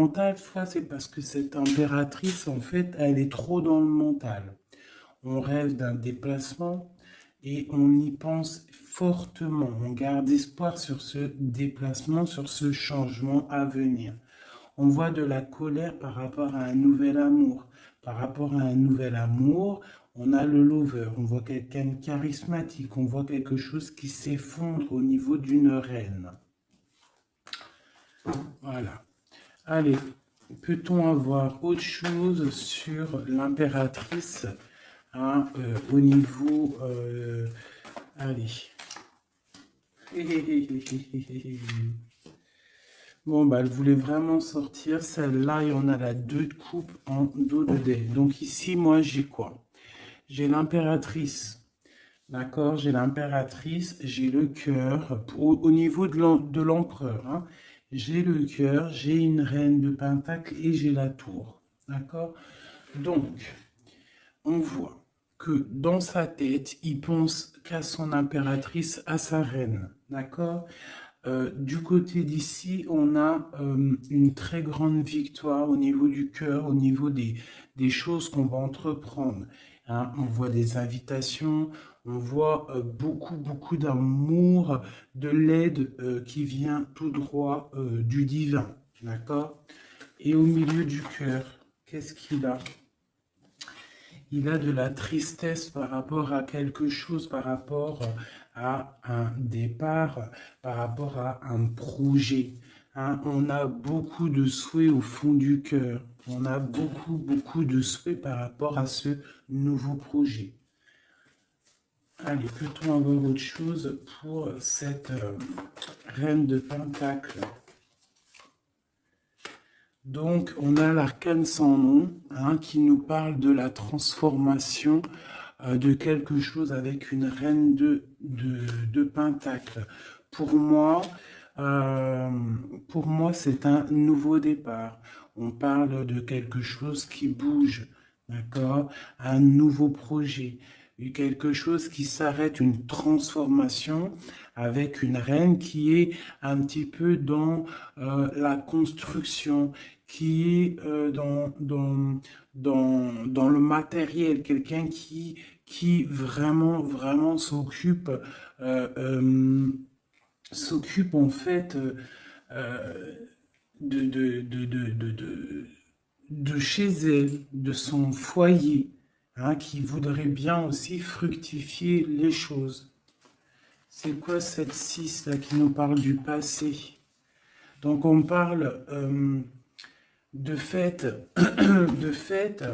mental, soit c'est parce que cette impératrice, en fait, elle est trop dans le mental. On rêve d'un déplacement et on y pense fortement. On garde espoir sur ce déplacement, sur ce changement à venir. On voit de la colère par rapport à un nouvel amour. Par rapport à un nouvel amour, on a le lover, on voit quelqu'un de charismatique, on voit quelque chose qui s'effondre au niveau d'une reine. Voilà. Allez, peut-on avoir autre chose sur l'impératrice hein, au niveau... allez. Bon, bah, elle voulait vraiment sortir. Celle-là, et on a la 2 de coupe en dos de dé. Donc ici, moi, j'ai quoi? J'ai l'impératrice. D'accord? J'ai l'impératrice, j'ai le cœur. Au niveau de l'empereur, hein, j'ai le cœur, j'ai une reine de pentacle et j'ai la tour. D'accord? Donc, on voit que dans sa tête, il pense qu'à son impératrice, à sa reine. D'accord? Du côté d'ici, on a une très grande victoire au niveau du cœur, au niveau des choses qu'on va entreprendre. Hein. On voit des invitations, on voit beaucoup d'amour, de l'aide qui vient tout droit du divin. D'accord? Et au milieu du cœur, qu'est-ce qu'il a? Il a de la tristesse par rapport à quelque chose, par rapport à un départ, par rapport à un projet. Hein. On a beaucoup de souhaits au fond du cœur. On a beaucoup de souhaits par rapport à ce nouveau projet. Allez, peut-on avoir autre chose pour cette reine de Pentacle? Donc, on a l'arcane sans nom hein, qui nous parle de la transformation de quelque chose avec une reine de Pentacle. Pour moi, c'est un nouveau départ. On parle de quelque chose qui bouge, d'accord? Un nouveau projet, quelque chose qui s'arrête, une transformation avec une reine qui est un petit peu dans la construction, qui est dans le matériel, quelqu'un qui vraiment s'occupe s'occupe en fait euh, de, de, de, de, de, de- de chez elle, de son foyer, hein, qui voudrait bien aussi fructifier les choses. C'est quoi cette 6 là qui nous parle du passé? Donc on parle de fêtes, de fêtes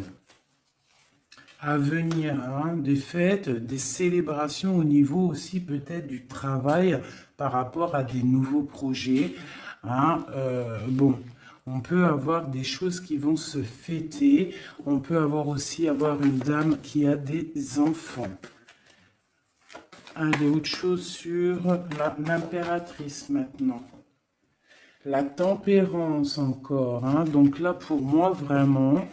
à venir, hein, des fêtes, des célébrations au niveau aussi peut-être du travail par rapport à des nouveaux projets. Hein, bon, on peut avoir des choses qui vont se fêter, on peut avoir aussi avoir une dame qui a des enfants. Allez, autre chose sur l'impératrice maintenant. La tempérance encore. Hein. Donc là, pour moi, vraiment,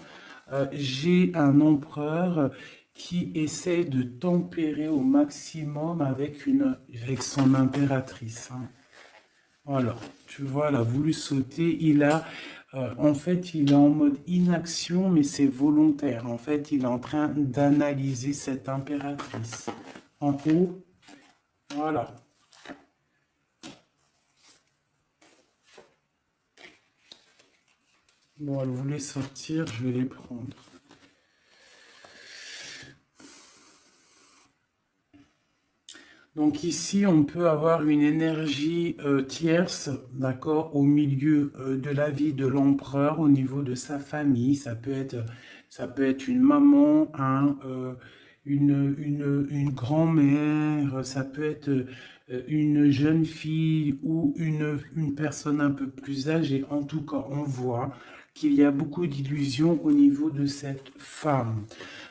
j'ai un empereur qui essaie de tempérer au maximum avec son impératrice. Hein. Voilà, tu vois, elle a voulu sauter. En fait, il est en mode inaction, mais c'est volontaire. En fait, il est en train d'analyser cette impératrice. En haut, voilà. Bon, elle voulait sortir, je vais les prendre. Donc ici, on peut avoir une énergie tierce, d'accord, au milieu de la vie de l'empereur, au niveau de sa famille. Ça peut être une maman, hein, une grand-mère, ça peut être une jeune fille ou une personne un peu plus âgée. En tout cas, on voit qu'il y a beaucoup d'illusions au niveau de cette femme.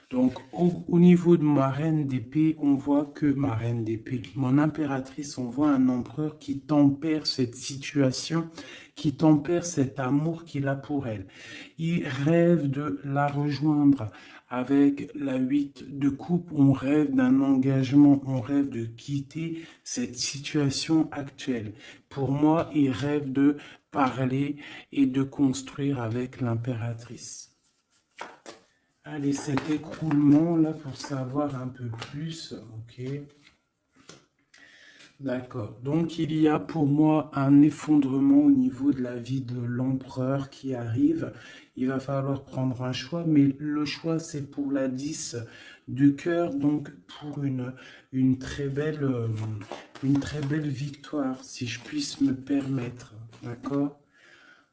Donc, au niveau de ma reine d'épée, on voit que ma reine d'épée, mon impératrice, on voit un empereur qui tempère cette situation, qui tempère cet amour qu'il a pour elle. Il rêve de la rejoindre avec la 8 de coupe, on rêve d'un engagement, on rêve de quitter cette situation actuelle. Pour moi, il rêve de parler et de construire avec l'impératrice. Allez, cet écroulement là pour savoir un peu plus, ok. D'accord. Donc, il y a pour moi un effondrement au niveau de la vie de l'empereur qui arrive. Il va falloir prendre un choix, mais le choix, c'est pour la 10 du cœur, donc pour une très belle victoire, si je puisse me permettre. D'accord?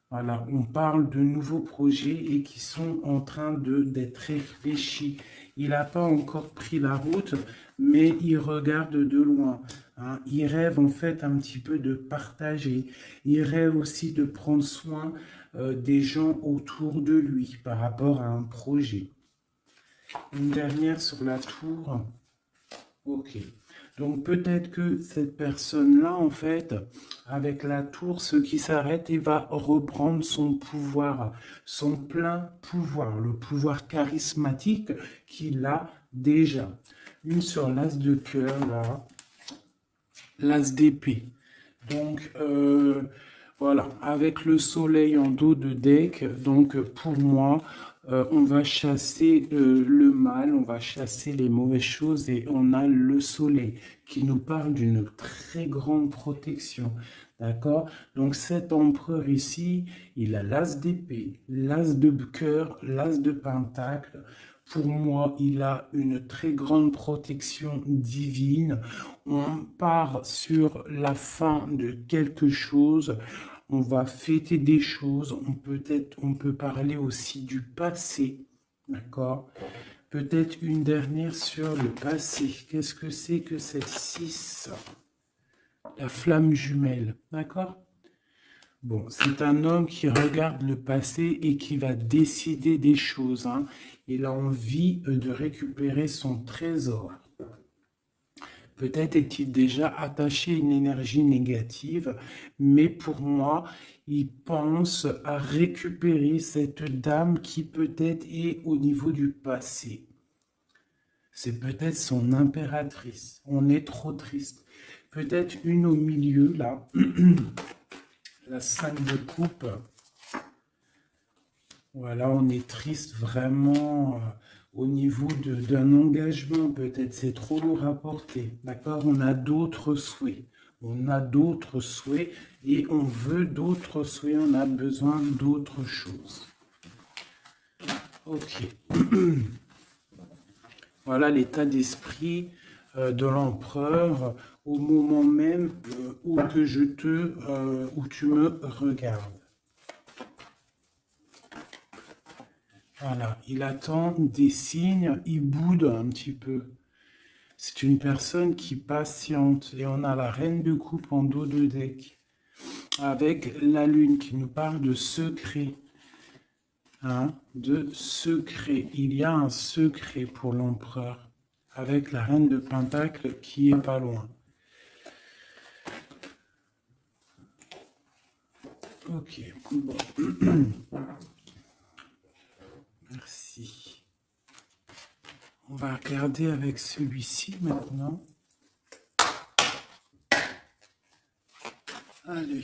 Voilà, on parle de nouveaux projets et qui sont en train d'être réfléchis. Il n'a pas encore pris la route, mais il regarde de loin. Hein. Il rêve en fait un petit peu de partager. Il rêve aussi de prendre soin des gens autour de lui par rapport à un projet. Une dernière sur la tour. Ok. Donc peut-être que cette personne-là, en fait, avec la tour, ce qui s'arrête, il va reprendre son pouvoir, son plein pouvoir, le pouvoir charismatique qu'il a déjà. Une sur l'as de cœur, là, l'as d'épée. Donc, voilà, avec le soleil en dos de deck, donc pour moi, on va chasser le mal, on va chasser les mauvaises choses et on a le soleil qui nous parle d'une très grande protection. D'accord? Donc cet empereur ici, il a l'as d'épée, l'as de cœur, l'as de pentacle. Pour moi, il a une très grande protection divine. On part sur la fin de quelque chose. On va fêter des choses. On peut parler aussi du passé. D'accord? Peut-être une dernière sur le passé. Qu'est-ce que c'est que cette 6? La flamme jumelle. D'accord? Bon, c'est un homme qui regarde le passé et qui va décider des choses. Hein. Il a envie de récupérer son trésor. Peut-être est-il déjà attaché à une énergie négative, mais pour moi, il pense à récupérer cette dame qui peut-être est au niveau du passé. C'est peut-être son impératrice. On est trop triste. Peut-être une au milieu, là. La 5 de coupe. Voilà, on est triste vraiment au niveau d'un engagement, peut-être c'est trop lourd à porter. D'accord? On a d'autres souhaits. On a d'autres souhaits et on veut d'autres souhaits, on a besoin d'autres choses. Ok. Voilà l'état d'esprit de l'empereur au moment même où tu me regardes. Voilà, il attend des signes, il boude un petit peu. C'est une personne qui patiente. Et on a la reine de coupe en dos de deck. Avec la lune qui nous parle de secret. Hein, de secret. Il y a un secret pour l'empereur. Avec la reine de pentacle qui est pas loin. Ok, bon. Merci. On va regarder avec celui-ci maintenant. Allez.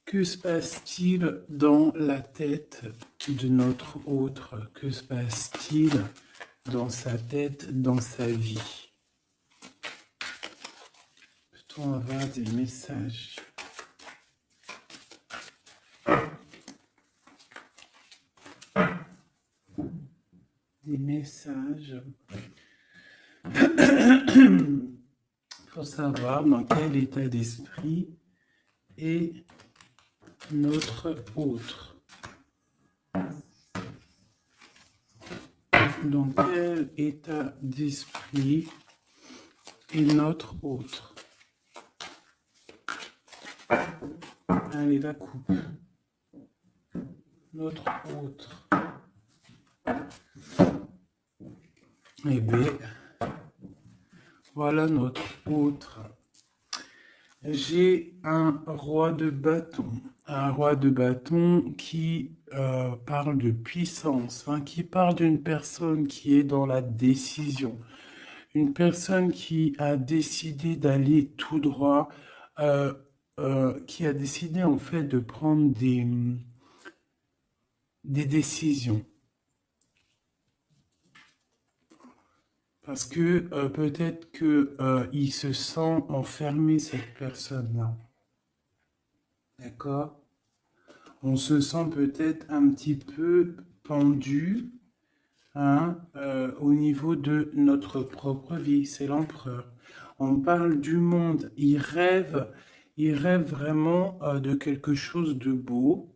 Que se passe-t-il dans la tête de notre autre? Que se passe-t-il dans sa tête, dans sa vie? Peut-on avoir des messages? Des messages pour savoir dans quel état d'esprit est notre autre. Dans quel état d'esprit est notre autre? Allez, la coupe. Notre autre. Eh bien, voilà notre autre. J'ai un roi de bâton. un roi de bâton qui parle de puissance, hein, qui parle d'une personne qui est dans la décision, une personne qui a décidé d'aller tout droit, euh, qui a décidé en fait de prendre des décisions. Parce que peut-être que il se sent enfermé, cette personne-là. D'accord? On se sent peut-être un petit peu pendu, hein, au niveau de notre propre vie. C'est l'empereur. On parle du monde. Il rêve vraiment de quelque chose de beau.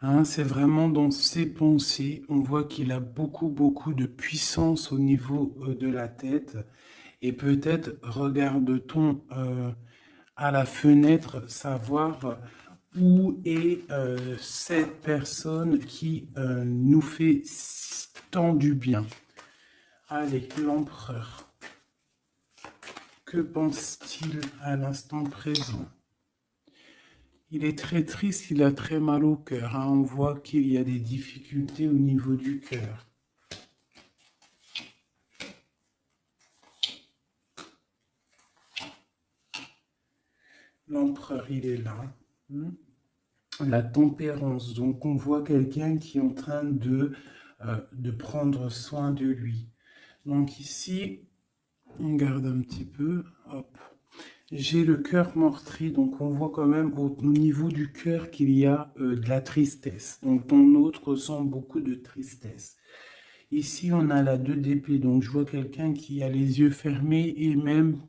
Hein, c'est vraiment dans ses pensées. On voit qu'il a beaucoup de puissance au niveau de la tête. Et peut-être regarde-t-on à la fenêtre savoir où est cette personne qui nous fait tant du bien. Allez, l'empereur. Que pense-t-il à l'instant présent? Il est très triste, il a très mal au cœur. Hein. On voit qu'il y a des difficultés au niveau du cœur. L'empereur, il est là. La tempérance. Donc, on voit quelqu'un qui est en train de prendre soin de lui. Donc, ici, on garde un petit peu. Hop. J'ai le cœur meurtri, donc on voit quand même au niveau du cœur qu'il y a de la tristesse. Donc ton autre ressent beaucoup de tristesse. Ici, on a la 2 d'épée, donc je vois quelqu'un qui a les yeux fermés et même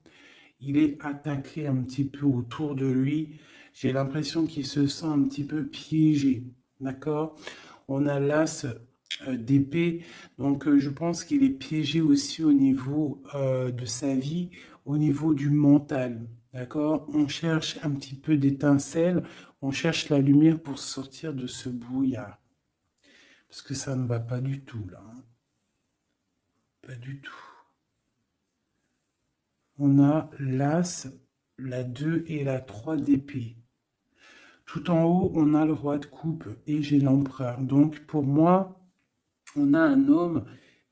il est attaqué un petit peu autour de lui. J'ai l'impression qu'il se sent un petit peu piégé. D'accord? On a l'as d'épée, donc je pense qu'il est piégé aussi au niveau de sa vie, au niveau du mental. D'accord? On cherche un petit peu d'étincelle, on cherche la lumière pour sortir de ce brouillard. Parce que ça ne va pas du tout là. Hein. Pas du tout. On a l'as, la 2 et la 3 d'épée. Tout en haut, on a le roi de coupe et j'ai l'empereur. Donc pour moi, on a un homme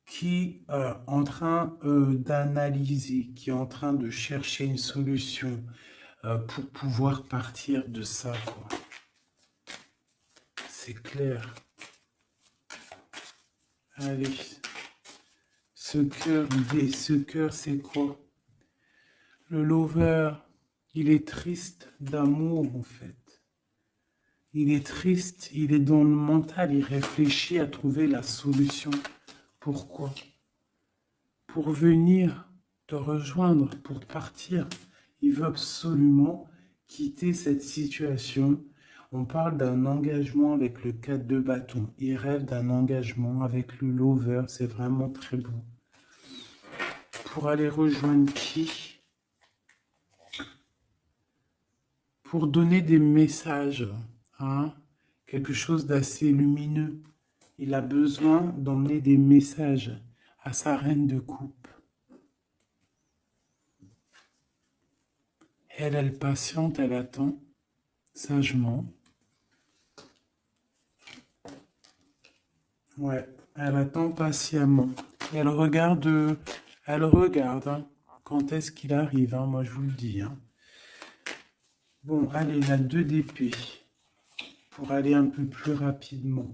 qui est en train d'analyser, qui est en train de chercher une solution pour pouvoir partir de ça. C'est clair. Allez. Ce cœur, c'est quoi? Le lover, il est triste d'amour en fait. Il est triste, il est dans le mental, il réfléchit à trouver la solution. Pourquoi? Pour venir te rejoindre, pour partir. Il veut absolument quitter cette situation. On parle d'un engagement avec le 4 de bâton. Il rêve d'un engagement avec le lover. C'est vraiment très beau. Pour aller rejoindre qui? Pour donner des messages. Hein? Quelque chose d'assez lumineux. Il a besoin d'emmener des messages à sa reine de coupe. Elle patiente, elle attend sagement. Ouais, elle attend patiemment. Elle regarde, hein, quand est-ce qu'il arrive, hein, moi je vous le dis. Hein. Bon, allez, la 2 d'épée, pour aller un peu plus rapidement.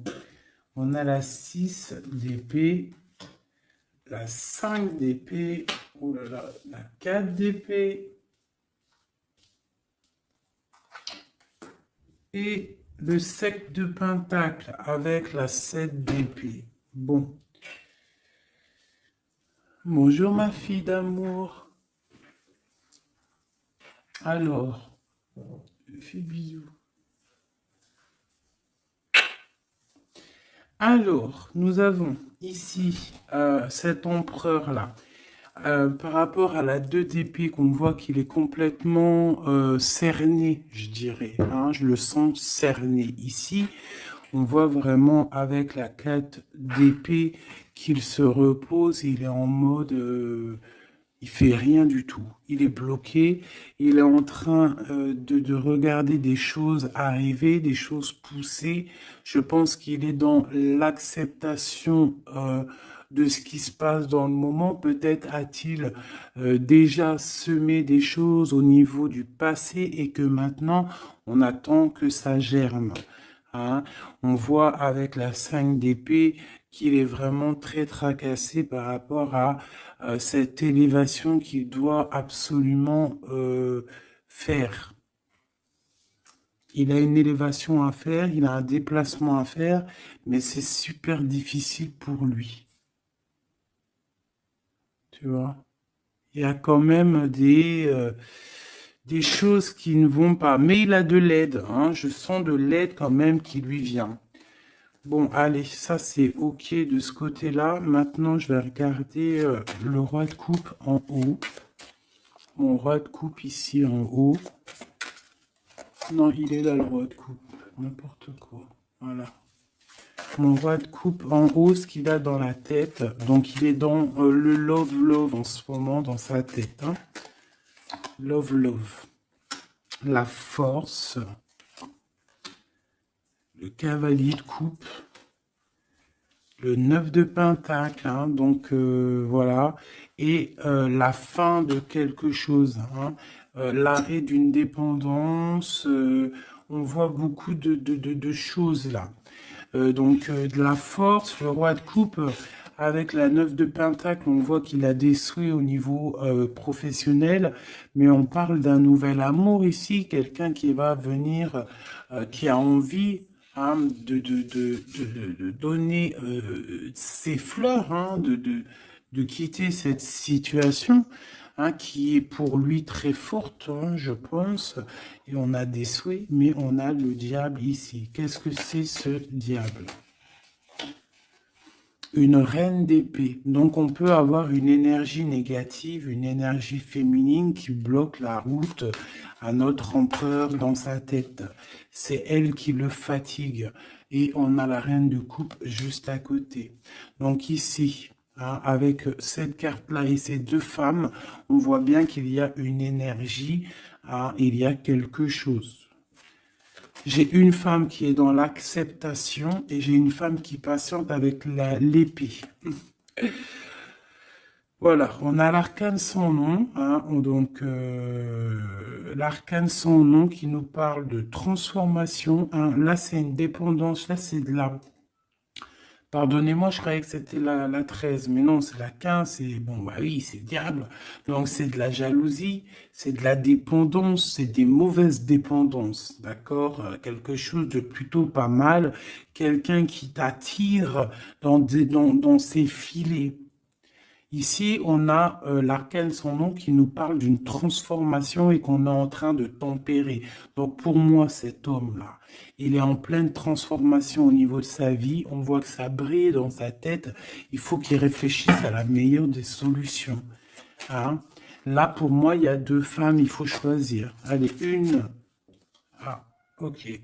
On a la 6 d'épée, la 5 d'épée, oh là là, la 4 d'épée, et le 7 de pentacle avec la 7 d'épée. Bon. Bonjour ma fille d'amour. Alors, fais bisous. Alors, nous avons ici cet empereur-là. Par rapport à la 2 d'épée, qu'on voit qu'il est complètement cerné, je dirais. Hein, je le sens cerné. Ici, on voit vraiment avec la 4 d'épée qu'il se repose. Il est en mode Il fait rien du tout. Il est bloqué. Il est en train de regarder des choses arriver, des choses pousser. Je pense qu'il est dans l'acceptation de ce qui se passe dans le moment. Peut-être a-t-il déjà semé des choses au niveau du passé et que maintenant, on attend que ça germe. Hein. On voit avec la 5 d'épée qu'il est vraiment très tracassé par rapport à cette élévation qu'il doit absolument faire. Il a une élévation à faire, il a un déplacement à faire, mais c'est super difficile pour lui. Tu vois? Il y a quand même des choses qui ne vont pas. Mais il a de l'aide, hein. Je sens de l'aide quand même qui lui vient. Bon, allez, ça c'est OK de ce côté-là. Maintenant, je vais regarder le roi de coupe en haut. Mon roi de coupe ici en haut. Non, il est là le roi de coupe. N'importe quoi. Voilà. Mon roi de coupe en haut, ce qu'il a dans la tête. Donc, il est dans le love en ce moment, dans sa tête. Hein. Love. La force. Le cavalier de coupe. Le 9 de pentacle, hein, donc voilà, et la fin de quelque chose, hein, l'arrêt d'une dépendance, on voit beaucoup de choses là. Donc de la force, le roi de coupe, avec la 9 de pentacle, on voit qu'il a des souhaits au niveau professionnel, mais on parle d'un nouvel amour ici, quelqu'un qui va venir, qui a envie hein, de donner ses fleurs, hein, de quitter cette situation hein, qui est pour lui très forte, hein, je pense. Et on a des souhaits, mais on a le diable ici. Qu'est-ce que c'est ce diable? Une reine d'épée. Donc on peut avoir une énergie négative, une énergie féminine qui bloque la route à notre empereur dans sa tête. C'est elle qui le fatigue. Et on a la reine de coupe juste à côté. Donc ici, hein, avec cette carte-là et ces deux femmes, on voit bien qu'il y a une énergie, hein, il y a quelque chose. J'ai une femme qui est dans l'acceptation et j'ai une femme qui patiente avec l'épée. Voilà, on a l'arcane sans nom, hein, donc l'arcane sans nom qui nous parle de transformation. Hein, là, c'est une dépendance, là, c'est de la... Pardonnez-moi, je croyais que c'était la 13, mais non, c'est la 15, c'est bon, bah oui, c'est le diable. Donc c'est de la jalousie, c'est de la dépendance, c'est des mauvaises dépendances, d'accord? Quelque chose de plutôt pas mal, quelqu'un qui t'attire dans ses filets. Ici, on a l'arcane son nom qui nous parle d'une transformation et qu'on est en train de tempérer. Donc pour moi, cet homme-là, il est en pleine transformation au niveau de sa vie. On voit que ça brille dans sa tête. Il faut qu'il réfléchisse à la meilleure des solutions. Hein? Là, pour moi, il y a deux femmes, il faut choisir. Allez, une. Ah, ok.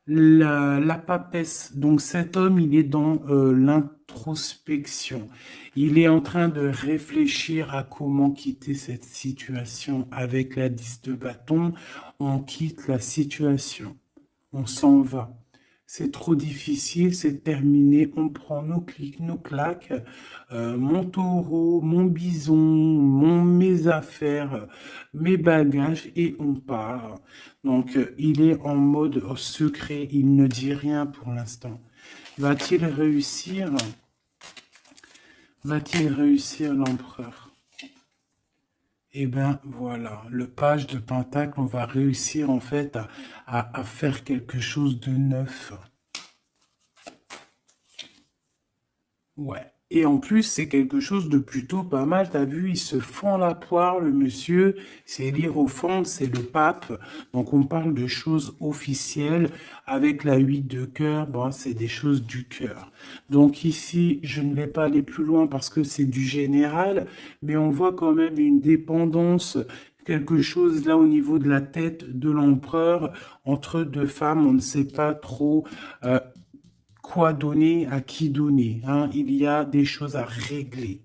La papesse, donc cet homme, il est dans l'introspection. Il est en train de réfléchir à comment quitter cette situation. Avec la 10 de bâton, on quitte la situation. On s'en va. C'est trop difficile, c'est terminé. On prend nos clics, nos claques, mon taureau, mon bison, mes affaires, mes bagages et on part. Donc, il est en mode secret. Il ne dit rien pour l'instant. Va-t-il réussir? Va-t-il réussir l'empereur? Eh bien, voilà, le page de Pentacle, on va réussir en fait à faire quelque chose de neuf. Ouais. Et en plus, c'est quelque chose de plutôt pas mal. T'as vu, il se fend la poire, le monsieur. C'est l'hiérophante, c'est le pape. Donc, on parle de choses officielles. Avec la 8 de cœur, bon, c'est des choses du cœur. Donc ici, je ne vais pas aller plus loin parce que c'est du général. Mais on voit quand même une dépendance, quelque chose là au niveau de la tête de l'empereur. Entre deux femmes, on ne sait pas trop... quoi donner, à qui donner. Hein? Il y a des choses à régler.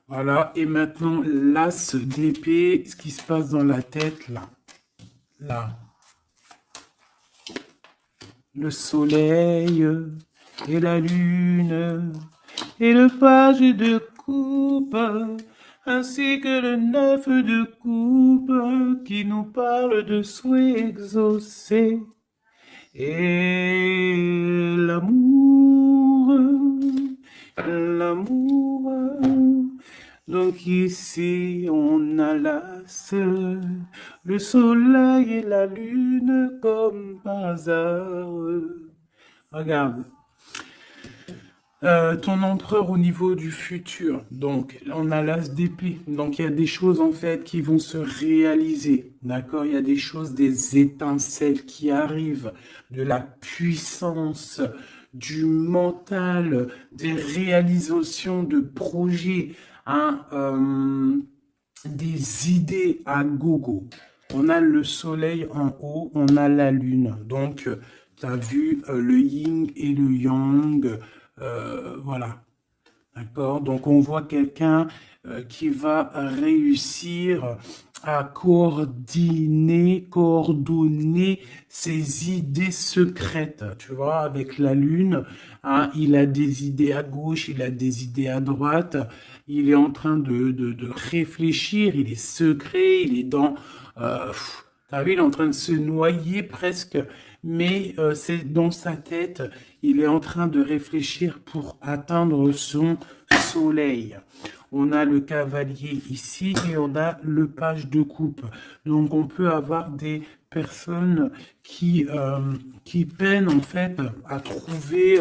Voilà, et maintenant, l'as d'épée, ce qui se passe dans la tête, là. Là. Le soleil et la lune et le page de coupe, ainsi que le neuf de coupe qui nous parle de souhaits exaucés et l'amour, l'amour. Donc ici on a l'as, le soleil et la lune comme par hasard. Regarde. Ton empereur au niveau du futur. Donc, on a l'as d'épée. Donc, il y a des choses, en fait, qui vont se réaliser. D'accord? Il y a des choses, des étincelles qui arrivent, de la puissance, du mental, des réalisations de projets, hein, des idées à gogo. On a le soleil en haut, on a la lune. Donc, tu as vu le yin et le yang. Voilà. D'accord? Donc, on voit quelqu'un qui va réussir à coordonner ses idées secrètes. Tu vois, avec la lune, hein, il a des idées à gauche, il a des idées à droite. Il est en train de réfléchir, il est secret, il est dans... t'as vu, il est en train de se noyer presque, mais c'est dans sa tête, il est en train de réfléchir pour atteindre son soleil. On a le cavalier ici et on a le page de coupe. Donc on peut avoir des personnes qui peinent en fait à trouver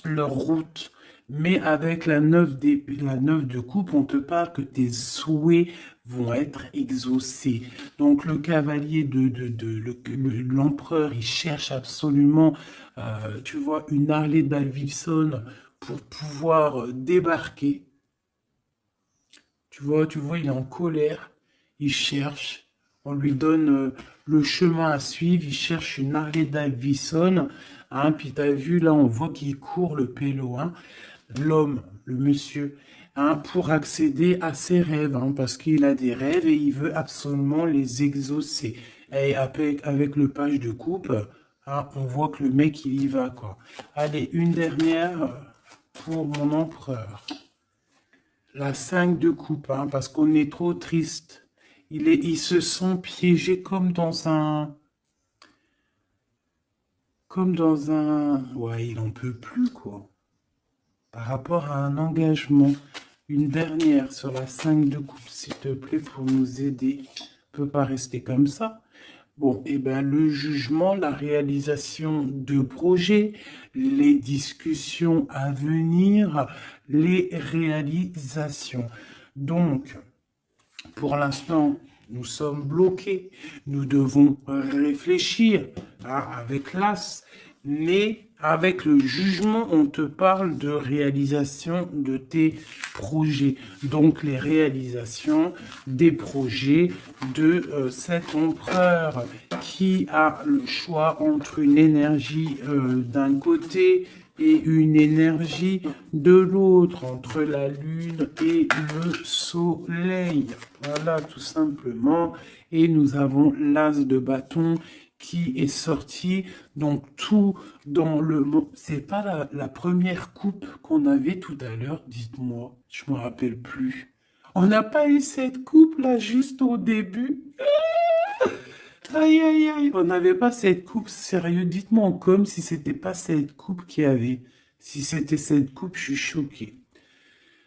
leur route. Mais avec la neuf de coupe, on te parle que tes souhaits vont être exaucés. Donc le cavalier l'empereur, il cherche absolument, tu vois, une Harley Davidson pour pouvoir débarquer. Tu vois, il est en colère, il cherche, on lui donne le chemin à suivre, il cherche une Harley Davidson, hein, puis t'as vu, là, on voit qu'il court le pélo, hein, l'homme, le monsieur, hein, pour accéder à ses rêves, hein, parce qu'il a des rêves et il veut absolument les exaucer. Et avec le page de coupe, hein, on voit que le mec, il y va, quoi. Allez, une dernière pour mon empereur. La 5 de coupe, hein, parce qu'on est trop triste. Ils se sont piégés comme dans un... Comme dans un... Ouais, il en peut plus, quoi. Par rapport à un engagement. Une dernière sur la 5 de coupe, s'il te plaît, pour nous aider. On ne peut pas rester comme ça. Bon, et ben le jugement, la réalisation de projets, les discussions à venir, les réalisations. Donc, pour l'instant, nous sommes bloqués. Nous devons réfléchir, hein, avec l'as, mais avec le jugement, on te parle de réalisation de tes projets. Donc, les réalisations des projets de cet empereur qui a le choix entre une énergie d'un côté et une énergie de l'autre, entre la lune et le soleil. Voilà, tout simplement. Et nous avons l'as de bâton qui est sorti. Donc, tout dans le... C'est pas la première coupe qu'on avait tout à l'heure, dites-moi. Je me rappelle plus. On n'a pas eu cette coupe là juste au début. Aïe, aïe, aïe. On n'avait pas cette coupe, sérieux. Dites-moi en com si c'était pas cette coupe qu'il y avait. Si c'était cette coupe, je suis choqué.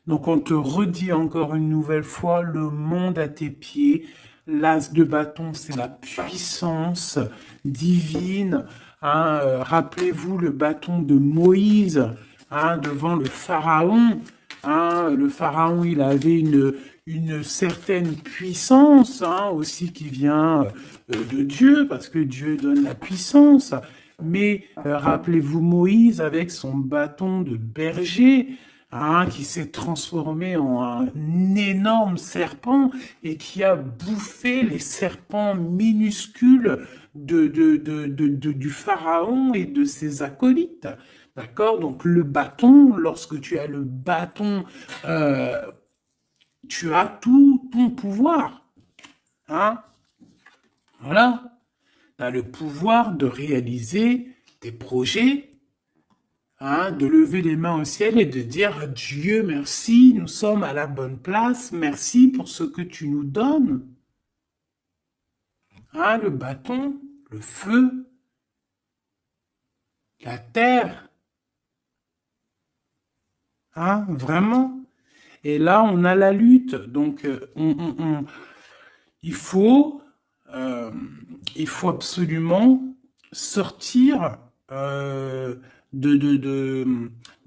Donc on te redit encore une nouvelle fois, le monde à tes pieds. L'as de bâton, c'est la puissance divine. Hein, rappelez-vous le bâton de Moïse, hein, devant le pharaon. Hein, le pharaon, il avait une certaine puissance, hein, aussi qui vient de Dieu, parce que Dieu donne la puissance. Mais rappelez-vous Moïse avec son bâton de berger, hein, qui s'est transformé en un énorme serpent et qui a bouffé les serpents minuscules du pharaon et de ses acolytes. D'accord? Donc le bâton, lorsque tu as le bâton tu as tout ton pouvoir. Hein? Voilà. Tu as le pouvoir de réaliser tes projets, hein, de lever les mains au ciel et de dire Dieu, merci, nous sommes à la bonne place, merci pour ce que tu nous donnes. Hein, le bâton, le feu, la terre. Hein, vraiment. Et là, on a la lutte. Donc, il faut, euh, il faut absolument sortir de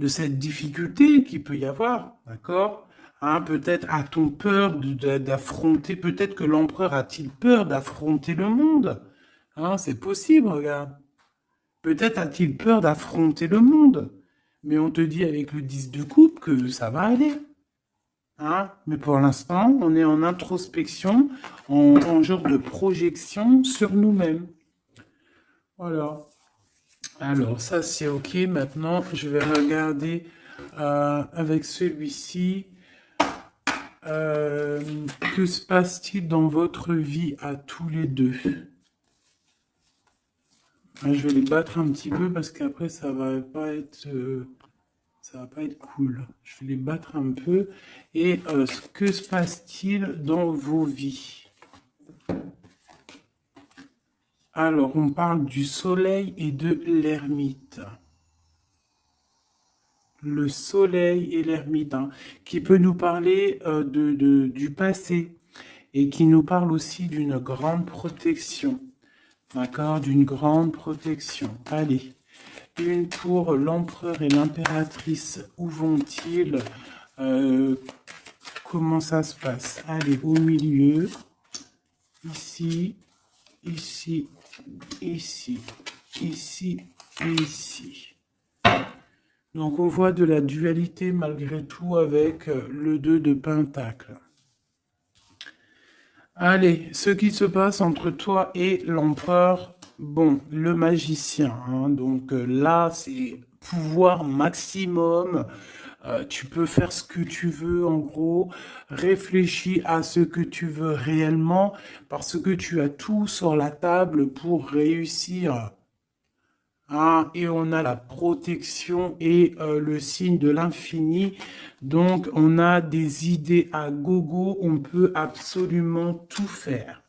cette difficulté qu'il peut y avoir, d'accord? Hein, peut-être a-t-on peur d'affronter, peut-être que l'empereur a-t-il peur d'affronter le monde? Hein, c'est possible, regarde. Peut-être a-t-il peur d'affronter le monde. Mais on te dit avec le 10 de coupe que ça va aller. Hein? Mais pour l'instant, on est en introspection, en genre de projection sur nous-mêmes. Voilà. Alors, ça, c'est OK. Maintenant, je vais regarder avec celui-ci. Que se passe-t-il dans votre vie à tous les deux? Je vais les battre un petit peu parce qu'après, ça va pas être cool. Je vais les battre un peu. Et que se passe-t-il dans vos vies? Alors, on parle du soleil et de l'ermite. Le soleil et l'ermite, hein, qui peut nous parler du passé et qui nous parle aussi d'une grande protection. D'accord? D'une grande protection. Allez, une pour l'empereur et l'impératrice. Où vont-ils? Comment ça se passe? Allez, au milieu. Ici, ici, ici, ici et ici. Donc on voit de la dualité malgré tout avec le 2 de Pentacle. Allez, ce qui se passe entre toi et l'empereur, bon, le magicien, hein, donc là c'est pouvoir maximum, tu peux faire ce que tu veux en gros, réfléchis à ce que tu veux réellement, parce que tu as tout sur la table pour réussir. Ah, et on a la protection et le signe de l'infini. Donc, on a des idées à gogo. On peut absolument tout faire.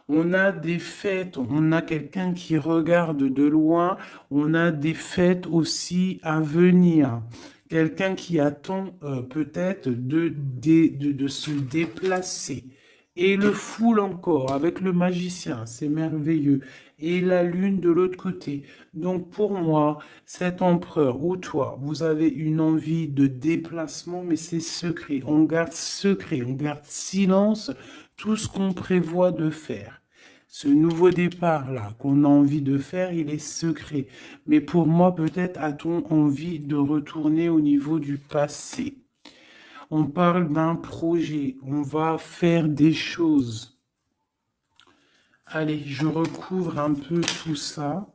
On a des fêtes. On a quelqu'un qui regarde de loin. On a des fêtes aussi à venir. Quelqu'un qui attend peut-être de se déplacer. Et le foule encore avec le magicien, c'est merveilleux. Et la lune de l'autre côté. Donc pour moi, cet empereur ou toi, vous avez une envie de déplacement, mais c'est secret. On garde secret, on garde silence tout ce qu'on prévoit de faire. Ce nouveau départ-là qu'on a envie de faire, il est secret. Mais pour moi, peut-être a-t-on envie de retourner au niveau du passé. On parle d'un projet, on va faire des choses. Allez, je recouvre un peu tout ça.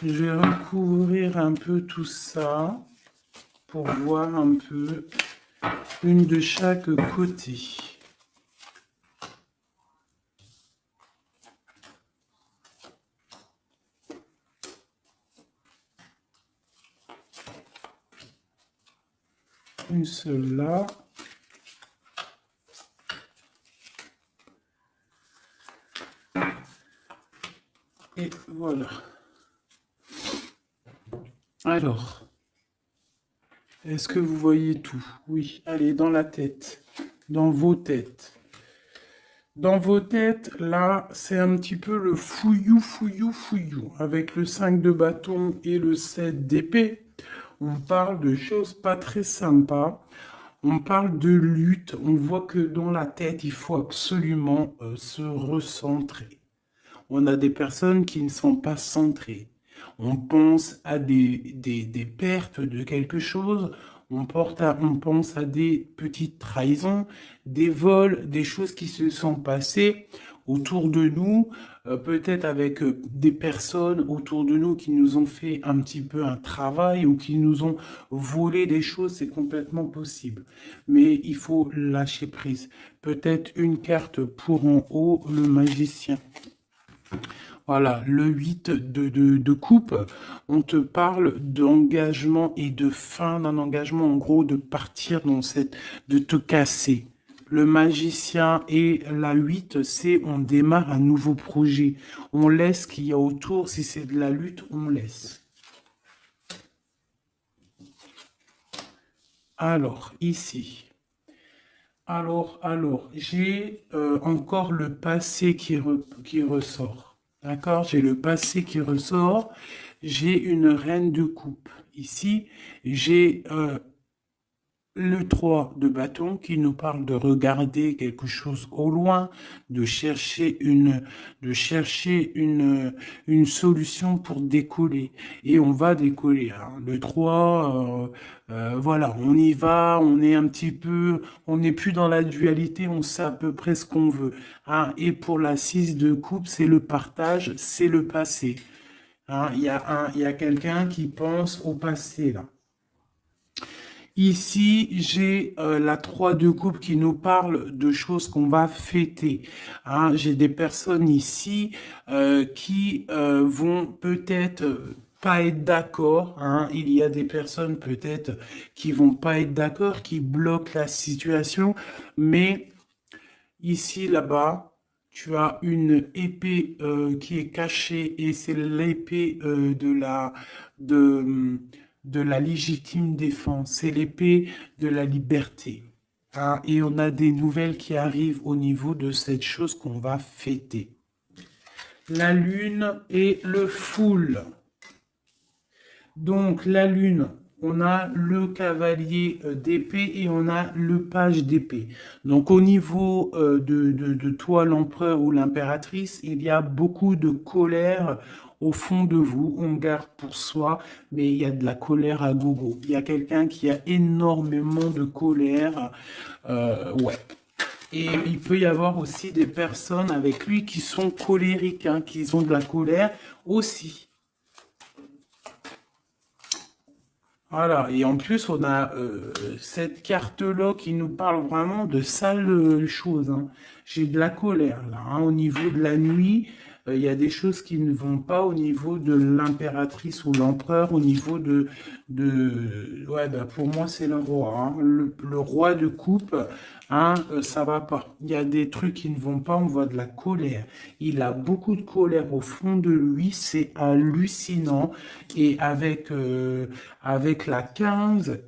Je vais recouvrir un peu tout ça pour voir un peu une de chaque côté. Une seule là. Et voilà. Alors, est-ce que vous voyez tout? Oui, allez, dans la tête, dans vos têtes. Dans vos têtes, là, c'est un petit peu le fouillou, fouillou, fouillou. Avec le 5 de bâton et le 7 d'épée, on parle de choses pas très sympas. On parle de lutte. On voit que dans la tête, il faut absolument se recentrer. On a des personnes qui ne sont pas centrées. On pense à des pertes de quelque chose, on pense à des petites trahisons, des vols, des choses qui se sont passées, autour de nous, peut-être avec des personnes autour de nous qui nous ont fait un petit peu un travail ou qui nous ont volé des choses, c'est complètement possible. Mais il faut lâcher prise. Peut-être une carte pour en haut, le magicien. Voilà, le 8 de coupe, on te parle d'engagement et de fin d'un engagement, en gros, de partir dans cette, de te casser. Le magicien et la 8, c'est on démarre un nouveau projet. On laisse ce qu'il y a autour, si c'est de la lutte, on laisse. Alors, ici. Alors, j'ai encore le passé qui ressort. D'accord? J'ai le passé qui ressort. J'ai une reine de coupe. Ici, j'ai le 3 de bâton qui nous parle de regarder quelque chose au loin, de chercher une solution pour décoller. Et on va décoller, hein. Le 3, voilà, on y va, on est un petit peu, on n'est plus dans la dualité, on sait à peu près ce qu'on veut, hein. Et pour la 6 de coupe, c'est le partage, c'est le passé. Hein. Il y a quelqu'un qui pense au passé, là. Ici, j'ai la 3 de coupe qui nous parle de choses qu'on va fêter. Hein, j'ai des personnes ici qui vont peut-être pas être d'accord. Hein. Il y a des personnes peut-être qui vont pas être d'accord, qui bloquent la situation. Mais ici, là-bas, tu as une épée qui est cachée et c'est l'épée de, de la légitime défense. C'est l'épée de la liberté. Hein, et on a des nouvelles qui arrivent au niveau de cette chose qu'on va fêter. La lune et le foule. Donc la lune, on a le cavalier d'épée et on a le page d'épée. Donc au niveau de toi, l'empereur ou l'impératrice, il y a beaucoup de colère au fond de vous. On garde pour soi, mais il y a de la colère à gogo. Il y a quelqu'un qui a énormément de colère. Ouais. Et il peut y avoir aussi des personnes avec lui qui sont colériques, hein, qui ont de la colère aussi. Voilà, et en plus, on a cette carte-là qui nous parle vraiment de sales choses. Hein. J'ai de la colère, là. Hein. Au niveau de la nuit, il y a des choses qui ne vont pas au niveau de l'impératrice ou l'empereur, au niveau Ouais, bah, pour moi, c'est le roi. Hein. Le roi de coupe, hein, ça va pas. Il y a des trucs qui ne vont pas, on voit de la colère. Il a beaucoup de colère au fond de lui, c'est hallucinant. Et avec la 15,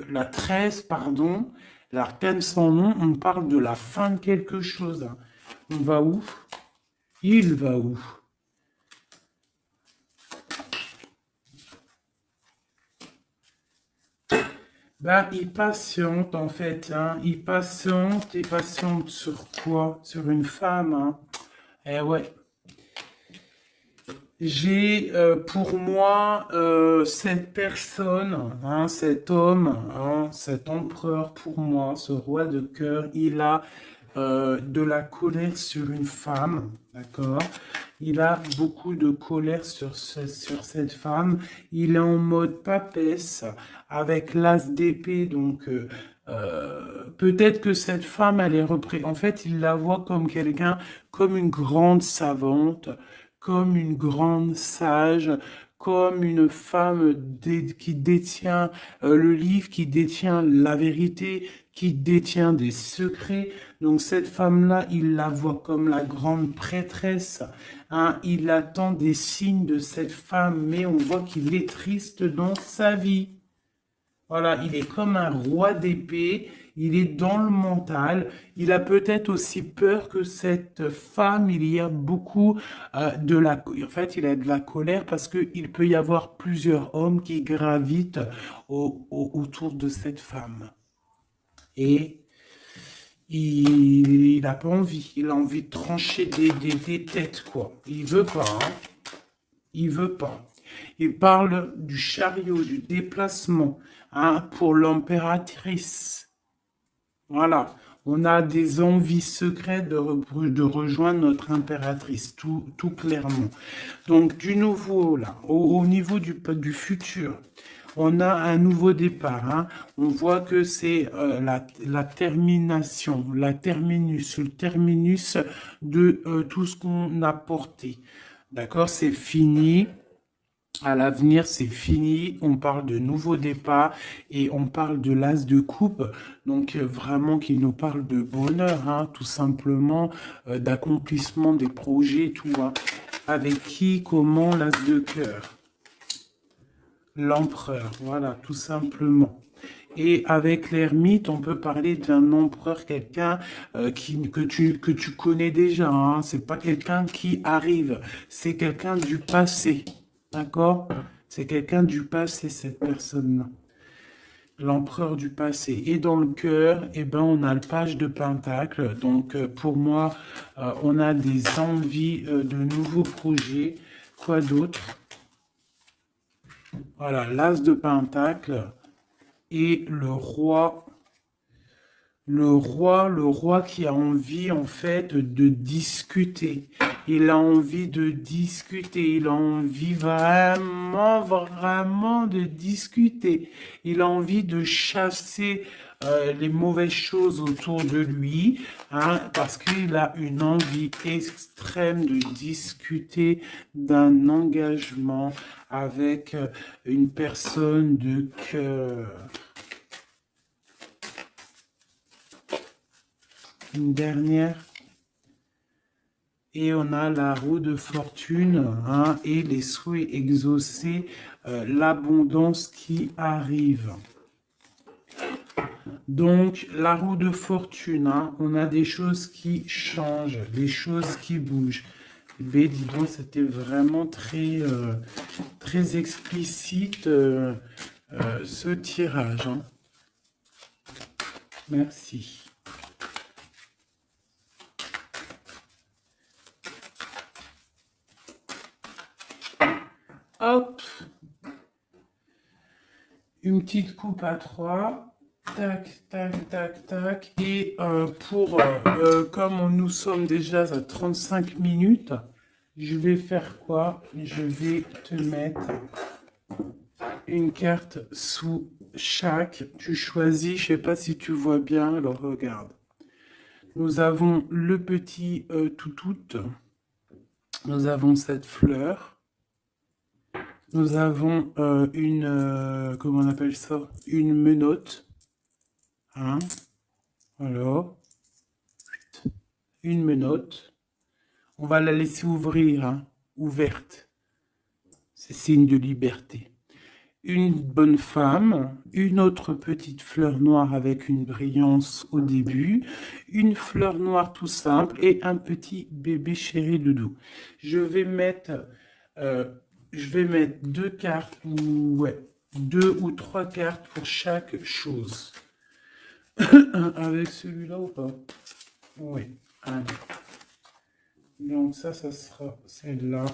la 13, pardon, l'arcane sans nom, on parle de la fin de quelque chose. Hein. On va où? Il va où? Ben, il patiente en fait, hein. Il patiente sur quoi? Sur une femme, hein. Eh ouais. J'ai pour moi cette personne, hein, cet homme, hein, cet empereur pour moi, ce roi de cœur, il a de la colère sur une femme, d'accord? Il a beaucoup de colère sur cette femme. Il est en mode papesse avec l'as d'épée, donc peut-être que cette femme, elle est en fait, il la voit comme quelqu'un, comme une grande savante, comme une grande sage, comme une femme qui détient le livre, qui détient la vérité, qui détient des secrets. Donc cette femme-là, il la voit comme la grande prêtresse. Hein. Il attend des signes de cette femme, mais on voit qu'il est triste dans sa vie. Voilà, il est comme un roi d'épée, il est dans le mental, il a peut-être aussi peur que cette femme, il y a beaucoup En fait, il a de la colère parce qu'il peut y avoir plusieurs hommes qui gravitent autour de cette femme. Et il n'a pas envie, il a envie de trancher des têtes, quoi. Il veut pas, hein. Il veut pas. Il parle du chariot, du déplacement, hein, pour l'impératrice. Voilà. On a des envies secrètes de rejoindre notre impératrice, tout clairement. Donc, du nouveau, là, au niveau du futur, on a un nouveau départ. Hein. On voit que c'est la termination, le terminus de tout ce qu'on a porté. D'accord? C'est fini. À l'avenir, c'est fini. On parle de nouveau départ et on parle de l'as de coupe. Donc, vraiment, qui nous parle de bonheur, hein, tout simplement, d'accomplissement des projets, tout. Hein. Avec qui, comment, l'as de cœur. L'empereur, voilà, tout simplement. Et avec l'ermite, on peut parler d'un empereur, quelqu'un que tu connais déjà. Hein. C'est pas quelqu'un qui arrive, c'est quelqu'un du passé. D'accord? C'est quelqu'un du passé, cette personne-là. L'empereur du passé. Et dans le cœur, eh ben, on a le page de Pentacle. Donc, pour moi, on a des envies de nouveaux projets. Quoi d'autre? Voilà, l'as de Pentacle et le roi qui a envie en fait de discuter. Il a envie de discuter, il a envie vraiment de discuter. Il a envie de chasser les mauvaises choses autour de lui, hein, parce qu'il a une envie extrême de discuter d'un engagement avec une personne de cœur. Une dernière. Et on a la roue de fortune, hein, et les souhaits exaucés, l'abondance qui arrive. Donc, la roue de fortune, hein, on a des choses qui changent, des choses qui bougent. Mais dis donc, c'était vraiment très explicite ce tirage. Hein. Merci. Hop, une petite coupe à 3, tac, tac, tac, tac, et comme nous sommes déjà à 35 minutes, je vais faire quoi? Je vais te mettre une carte sous chaque, tu choisis, je sais pas si tu vois bien, alors regarde. Nous avons le petit toutout, nous avons cette fleur, nous avons comment on appelle ça? Une menotte. Hein? Alors, une menotte. On va la laisser ouvrir, hein? Ouverte. C'est signe de liberté. Une bonne femme, une autre petite fleur noire avec une brillance au début, une fleur noire tout simple et un petit bébé chéri doudou. Je vais mettre deux cartes, ouais, 2 ou 3 cartes pour chaque chose. Avec celui-là ou pas? Oui, allez. Donc ça sera celle-là.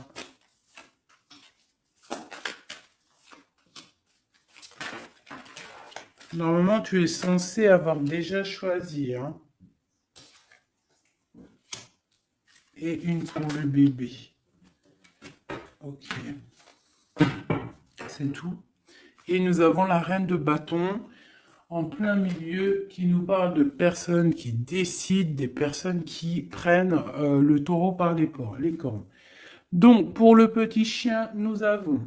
Normalement, tu es censé avoir déjà choisi, hein. Et une pour le bébé. Ok. C'est tout. Et nous avons la reine de bâton en plein milieu qui nous parle de personnes qui décident, des personnes qui prennent le taureau par les cornes. Donc, pour le petit chien, nous avons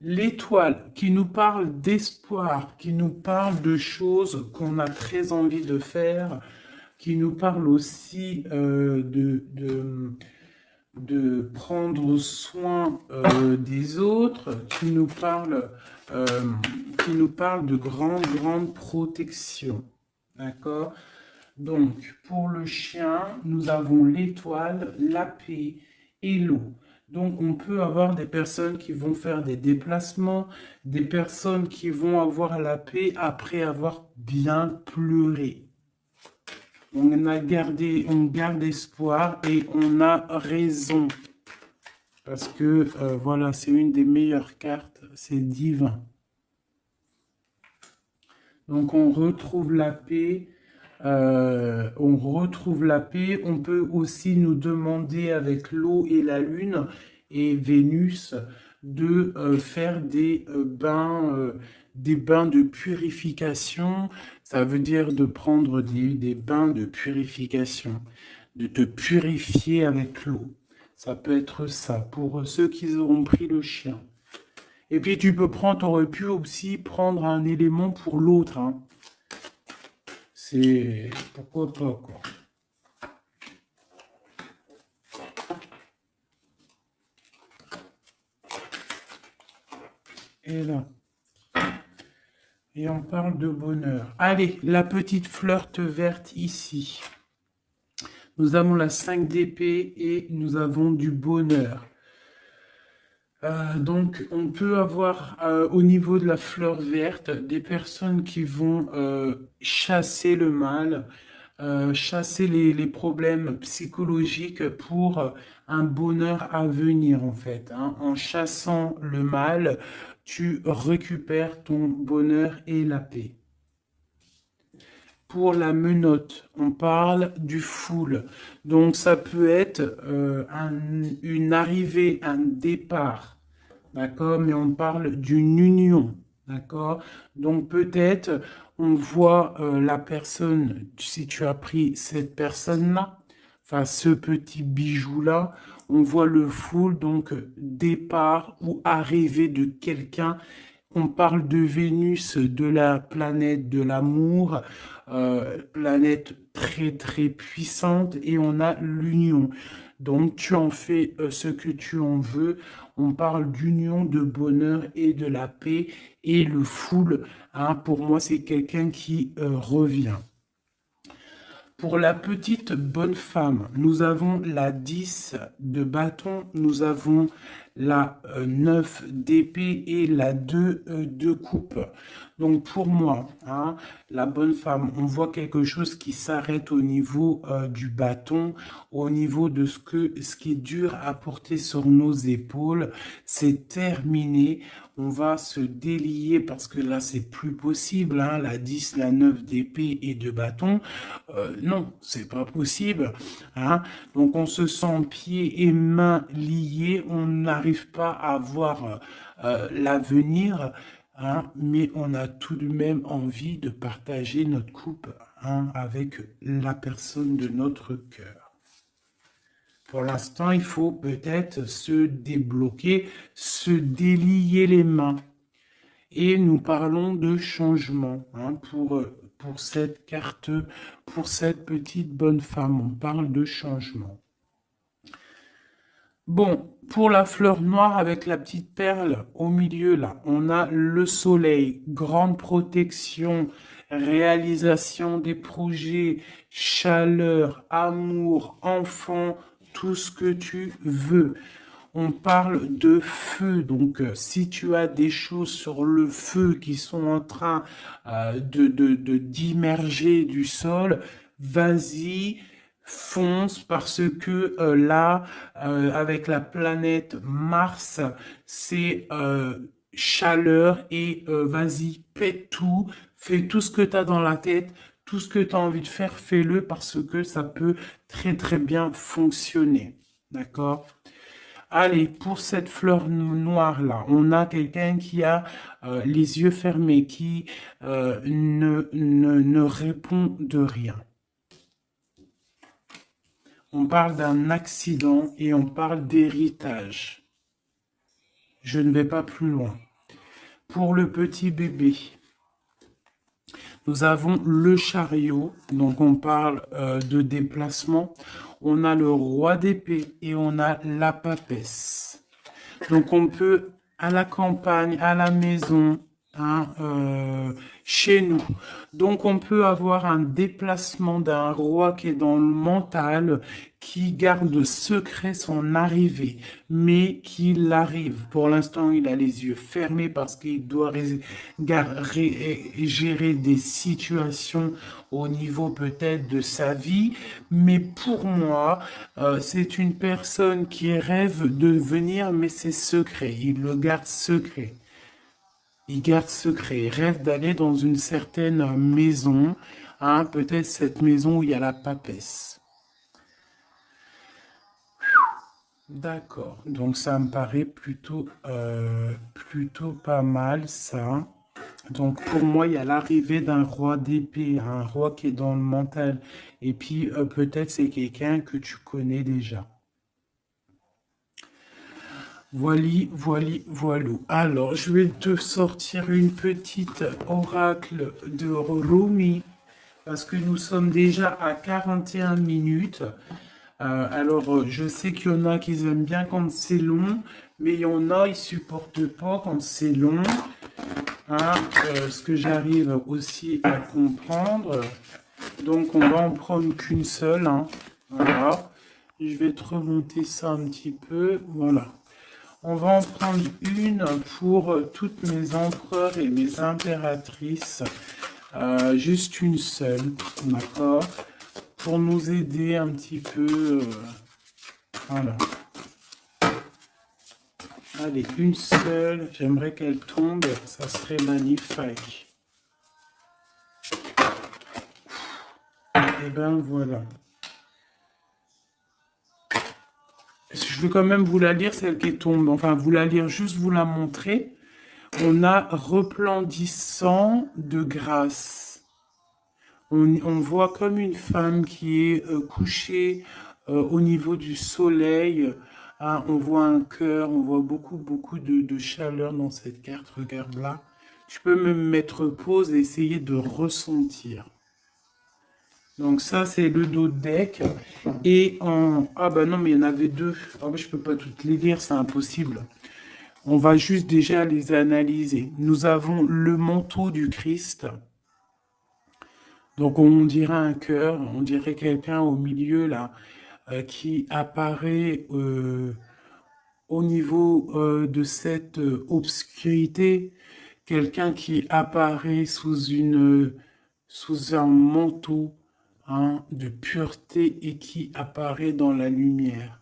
l'étoile qui nous parle d'espoir, qui nous parle de choses qu'on a très envie de faire, qui nous parle aussi de prendre soin des autres, qui nous parle de grande protection. D'accord? Donc, pour le chien, nous avons l'étoile, la paix et l'eau. Donc, on peut avoir des personnes qui vont faire des déplacements, des personnes qui vont avoir la paix après avoir bien pleuré. On garde espoir et on a raison. Parce que, voilà, c'est une des meilleures cartes, c'est divin. Donc, on retrouve la paix. On retrouve la paix. On peut aussi nous demander avec l'eau et la lune et Vénus de faire des bains de purification. Ça veut dire de prendre des bains de purification, de te purifier avec l'eau. Ça peut être ça pour ceux qui auront pris le chien. Et puis tu aurais pu aussi prendre un élément pour l'autre, hein. C'est pourquoi pas, quoi. Et là. Et on parle de bonheur. Allez, la petite fleur verte ici. Nous avons la 5 d'épée et nous avons du bonheur. Donc, on peut avoir au niveau de la fleur verte des personnes qui vont chasser le mal, chasser les problèmes psychologiques pour un bonheur à venir en fait, hein. En chassant le mal, tu récupères ton bonheur et la paix. Pour la menotte, on parle du full. Donc ça peut être une arrivée, un départ, d'accord? Mais on parle d'une union, d'accord? Donc peut-être on voit la personne, si tu as pris cette personne-là, enfin ce petit bijou-là, on voit le full, donc départ ou arrivée de quelqu'un. On parle de Vénus, de la planète de l'amour, planète très très puissante, et on a l'union. Donc tu en fais ce que tu en veux. On parle d'union, de bonheur et de la paix. Et le full, hein, pour moi, c'est quelqu'un qui revient. Pour la petite bonne femme, nous avons la 10 de bâton, nous avons la 9 d'épée et la 2 de coupe. Donc pour moi, hein, la bonne femme, on voit quelque chose qui s'arrête au niveau du bâton, au niveau de ce qui est dur à porter sur nos épaules. C'est terminé. On va se délier parce que là, c'est plus possible, hein, la 10, la 9 d'épée et de bâton. Non, c'est pas possible, hein. Donc, on se sent pieds et mains liés. On n'arrive pas à voir l'avenir, hein, mais on a tout de même envie de partager notre coupe, hein, avec la personne de notre cœur. Pour l'instant, il faut peut-être se débloquer, se délier les mains. Et nous parlons de changement, hein, pour cette carte, pour cette petite bonne femme. On parle de changement. Bon, pour la fleur noire avec la petite perle au milieu, là, on a le soleil, grande protection, réalisation des projets, chaleur, amour, enfant, tout ce que tu veux. On parle de feu, donc si tu as des choses sur le feu qui sont en train d'immerger du sol, vas-y, fonce, parce que là, avec la planète Mars, c'est chaleur, et vas-y, pète tout, fais tout ce que tu as dans la tête, tout ce que tu as envie de faire, fais-le, parce que ça peut très très bien fonctionner. D'accord? Allez, pour cette fleur noire-là, on a quelqu'un qui a les yeux fermés, qui ne répond de rien. On parle d'un accident et on parle d'héritage. Je ne vais pas plus loin. Pour le petit bébé, nous avons le chariot, donc on parle de déplacement. On a le roi d'épée et on a la papesse. Donc on peut, à la campagne, à la maison, hein, chez nous. Donc on peut avoir un déplacement d'un roi qui est dans le mental, qui garde secret son arrivée, mais qu'il arrive. Pour l'instant, il a les yeux fermés parce qu'il doit gérer des situations au niveau peut-être de sa vie. Mais pour moi, c'est une personne qui rêve de venir, mais c'est secret. Il le garde secret. Il garde secret, il rêve d'aller dans une certaine maison, Hein, peut-être cette maison où il y a la papesse. D'accord, donc ça me paraît plutôt pas mal ça. Donc pour moi, il y a l'arrivée d'un roi d'épée, un roi qui est dans le mental. Et puis peut-être c'est quelqu'un que tu connais déjà. Voilou. Alors, je vais te sortir une petite oracle de Rumi, parce que nous sommes déjà à 41 minutes. Alors, je sais qu'il y en a qui aiment bien quand c'est long, mais il y en a, ils supportent pas quand c'est long. Hein, ce que j'arrive aussi à comprendre. Donc, on va en prendre qu'une seule. Hein. Voilà. Je vais te remonter ça un petit peu. Voilà. On va en prendre une pour toutes mes empereurs et mes impératrices. Juste une seule, d'accord? Pour nous aider un petit peu. Voilà. Allez, une seule. J'aimerais qu'elle tombe. Ça serait magnifique. Et ben voilà. Je vais quand même vous la lire, celle qui tombe. Enfin, vous la lire, juste vous la montrer. On a resplendissant de grâce. On voit comme une femme qui est couchée au niveau du soleil. Hein, on voit un cœur, on voit beaucoup de chaleur dans cette carte. Regarde là. Tu peux me mettre pause et essayer de ressentir. Donc ça, c'est le dos de deck. Et en... Ah bah non, mais il y en avait deux. Ah bah, je peux pas toutes les lire, c'est impossible. On va juste déjà les analyser. Nous avons le manteau du Christ. Donc on dirait un cœur, on dirait quelqu'un au milieu là, qui apparaît au niveau de cette obscurité. Quelqu'un qui apparaît sous un manteau, hein, de pureté et qui apparaît dans la lumière.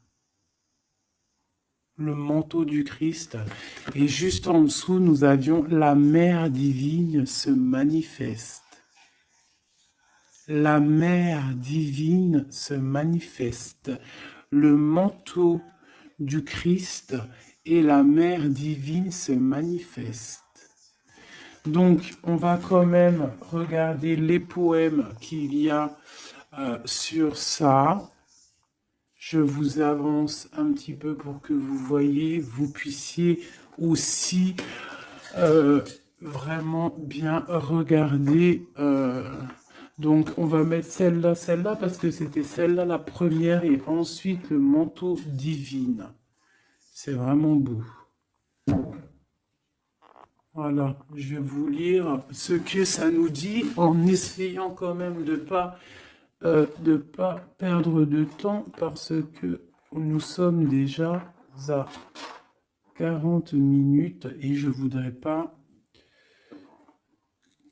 Le manteau du Christ. Et juste en dessous, nous avions la mère divine se manifeste. La mère divine se manifeste. Le manteau du Christ et la mère divine se manifestent. Donc, on va quand même regarder les poèmes qu'il y a sur ça. Je vous avance un petit peu pour que vous voyez, vous puissiez aussi vraiment bien regarder. Donc, on va mettre celle-là, parce que c'était celle-là la première, et ensuite le manteau divine. C'est vraiment beau. Voilà, je vais vous lire ce que ça nous dit, en essayant quand même de pas perdre de temps, parce que nous sommes déjà à 40 minutes et je voudrais pas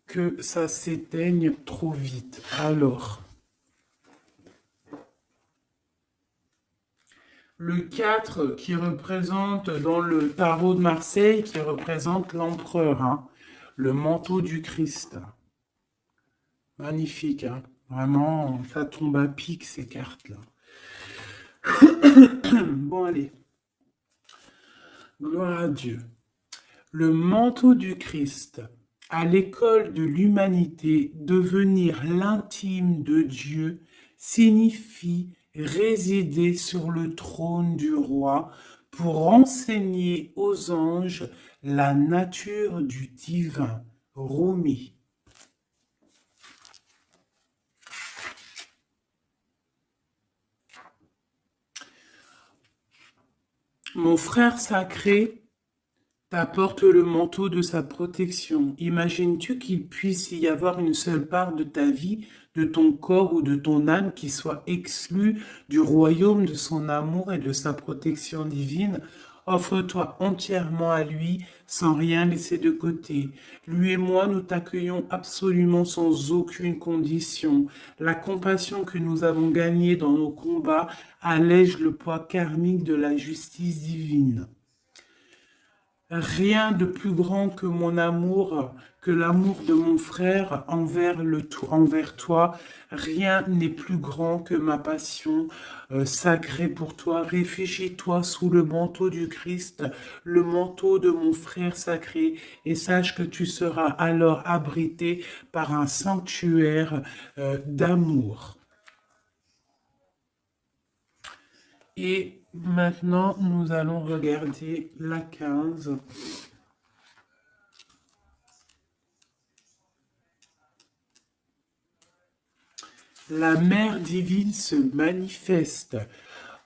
que ça s'éteigne trop vite. Alors, le 4 qui représente dans le tarot de Marseille, qui représente l'empereur, hein, le manteau du Christ. Magnifique, hein. Vraiment, ça tombe à pic ces cartes-là. Bon, allez. Gloire à Dieu. Le manteau du Christ. À l'école de l'humanité, devenir l'intime de Dieu signifie résider sur le trône du roi pour enseigner aux anges la nature du divin. Rumi. Mon frère sacré t'apporte le manteau de sa protection. Imagines-tu qu'il puisse y avoir une seule part de ta vie, de ton corps ou de ton âme qui soit exclue du royaume de son amour et de sa protection divine? Offre-toi entièrement à lui, sans rien laisser de côté. Lui et moi, nous t'accueillons absolument sans aucune condition. La compassion que nous avons gagnée dans nos combats allège le poids karmique de la justice divine. Rien de plus grand que mon amour, que l'amour de mon frère envers toi. Rien n'est plus grand que ma passion sacrée pour toi. Réfugie-toi sous le manteau du Christ, le manteau de mon frère sacré, et sache que tu seras alors abrité par un sanctuaire d'amour. Et maintenant, nous allons regarder la 15. La mère divine se manifeste.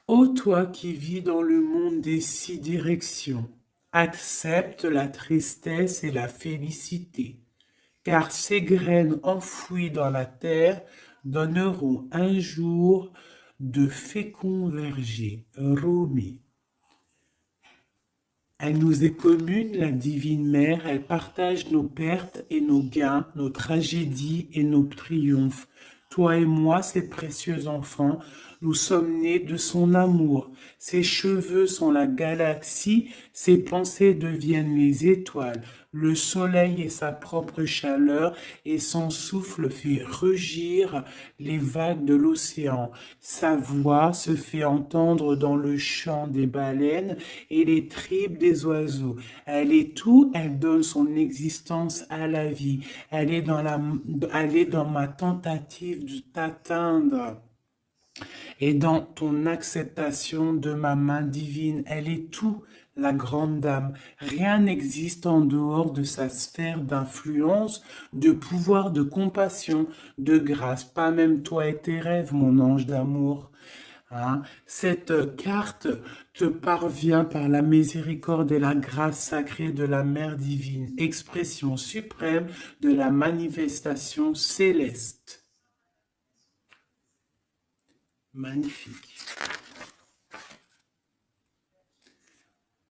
Ô toi qui vis dans le monde des 6 directions, accepte la tristesse et la félicité, car ces graines enfouies dans la terre donneront un jour de féconds vergers. Rumi. Elle nous est commune, la divine mère, elle partage nos pertes et nos gains, nos tragédies et nos triomphes. Toi et moi, ses précieux enfants, nous sommes nés de son amour. Ses cheveux sont la galaxie, ses pensées deviennent les étoiles. Le soleil est sa propre chaleur et son souffle fait rugir les vagues de l'océan. Sa voix se fait entendre dans le chant des baleines et les tripes des oiseaux. Elle est tout, elle donne son existence à la vie. Elle est dans ma tentative de t'atteindre et dans ton acceptation de ma main divine. Elle est tout, la grande dame. Rien n'existe en dehors de sa sphère d'influence, de pouvoir, de compassion, de grâce. Pas même toi et tes rêves, mon ange d'amour. Hein? Cette carte te parvient par la miséricorde et la grâce sacrée de la Mère divine, expression suprême de la manifestation céleste. Magnifique.